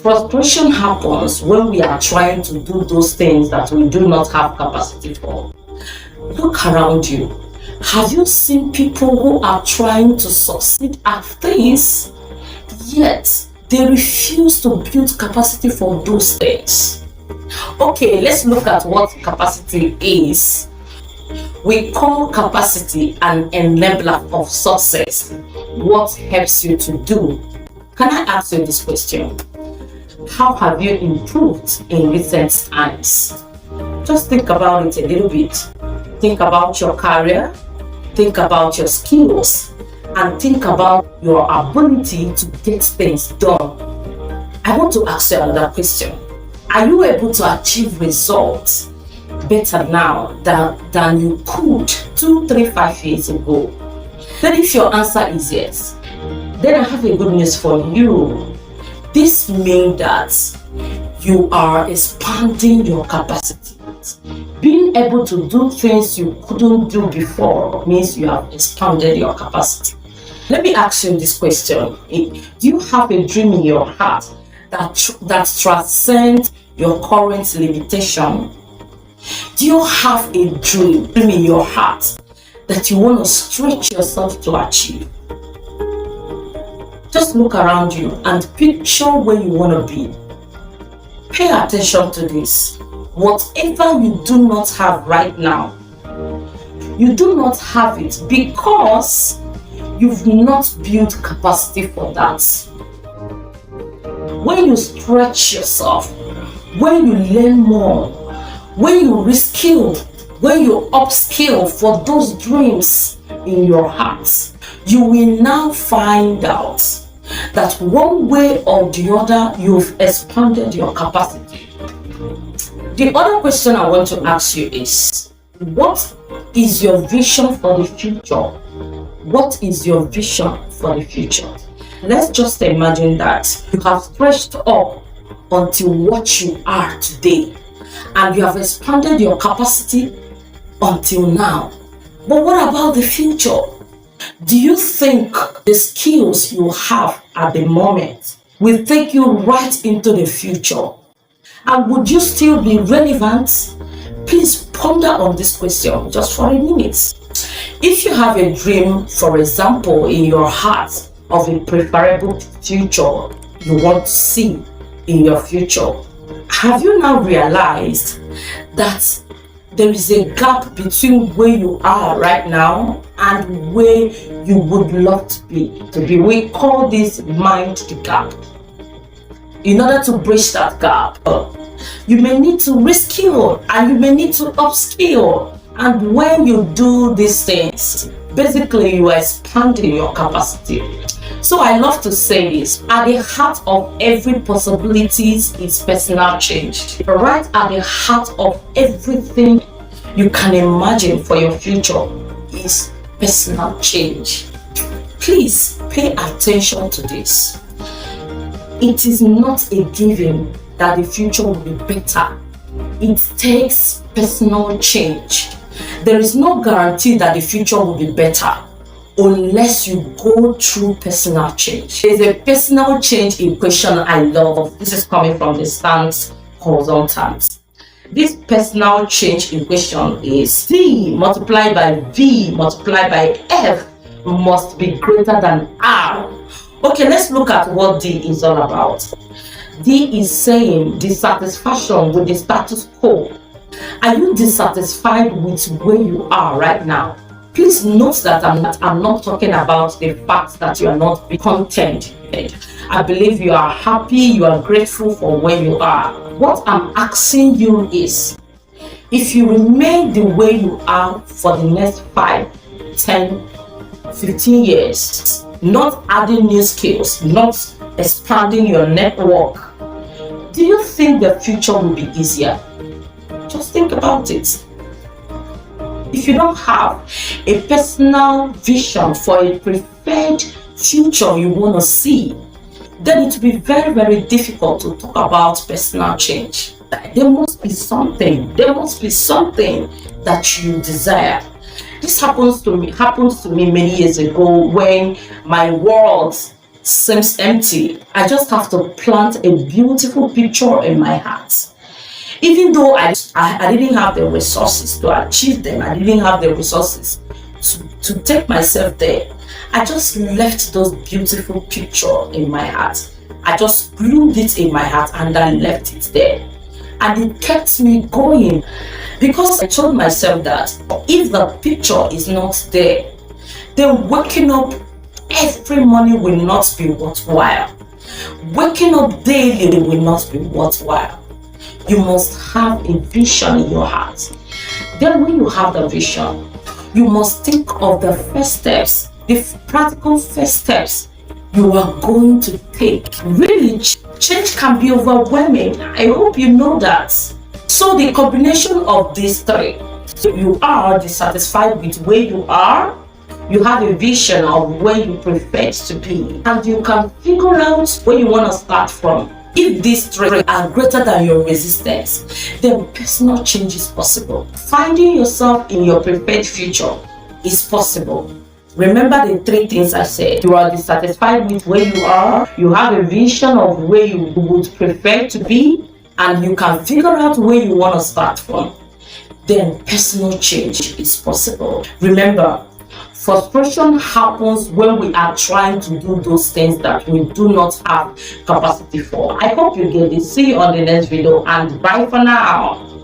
Frustration happens when we are trying to do those things that we do not have capacity for. Look around you. Have you seen people who are trying to succeed at things, yet they refuse to build capacity for those things? Okay, let's look at what capacity is. We call capacity an enabler of success. What helps you to do? Can I ask you this question? How have you improved in recent times? Just think about it a little bit. Think about your career, think about your skills, and think about your ability to get things done. I want to ask you another question. Are you able to achieve results better now than you could 2, 3, 5 years ago? Then if your answer is yes, then I have a good news for you. This means that you are expanding your capacity. Being able to do things you couldn't do before means you have expanded your capacity. Let me ask you this question. Do you have a dream in your heart that transcends your current limitation? Do you have a dream in your heart that you want to stretch yourself to achieve? Just look around you and picture where you want to be. Pay attention to this. Whatever you do not have right now, you do not have it because you've not built capacity for that. When you stretch yourself, when you learn more, when you reskill, when you upskill for those dreams in your heart, you will now find out that one way or the other you've expanded your capacity. The other question I want to ask you is, what is your vision for the future? What is your vision for the future? Let's just imagine that you have stretched up until what you are today, and you have expanded your capacity until now. But what about the future? Do you think the skills you have at the moment will take you right into the future? And would you still be relevant? Please ponder on this question just for a minute. If you have a dream, for example, in your heart of a preferable future you want to see in your future, have you now realized that there is a gap between where you are right now and where you would love to be? We call this mind the gap. In order to bridge that gap, you may need to reskill and you may need to upskill. And when you do these things, basically you are expanding your capacity. So I love to say this, at the heart of every possibilities is personal change. Right at the heart of everything you can imagine for your future is personal change. Please pay attention to this. It is not a given that the future will be better. It takes personal change. There is no guarantee that the future will be better unless you go through personal change. There's a personal change equation I love. This is coming from the Stan's consultant. This personal change equation is C multiplied by V multiplied by F must be greater than R. Okay, let's look at what D is all about. D is saying dissatisfaction with the status quo. Are you dissatisfied with where you are right now? Please note that I'm not talking about the fact that you are not content. I believe you are happy, you are grateful for where you are. What I'm asking you is, if you remain the way you are for the next 5, 10, 15 years, not adding new skills, not expanding your network, do you think the future will be easier? Just think about it. If you don't have a personal vision for a preferred future you want to see, then it will be very, very difficult to talk about personal change. There must be something that you desire. This happened to me many years ago when my world seems empty, I just have to plant a beautiful picture in my heart. Even though I didn't have the resources to achieve them, I didn't have the resources to take myself there, I just left those beautiful picture in my heart. I just glued it in my heart and I left it there. And it kept me going, because I told myself that if the picture is not there, then waking up every morning will not be worthwhile. Waking up daily will not be worthwhile. You must have a vision in your heart. Then when you have the vision, you must think of the first steps, the practical first steps you are going to take. Really, change can be overwhelming. I hope you know that. So the combination of these three, so you are dissatisfied with where you are, you have a vision of where you prefer to be, and you can figure out where you want to start from. If these three are greater than your resistance, then personal change is possible. Finding yourself in your preferred future is possible. Remember the three things I said. You are dissatisfied with where you are, you have a vision of where you would prefer to be, and you can figure out where you want to start from. Then personal change is possible. Remember, frustration happens when we are trying to do those things that we do not have capacity for. I hope you get it. See you on the next video, and bye for now.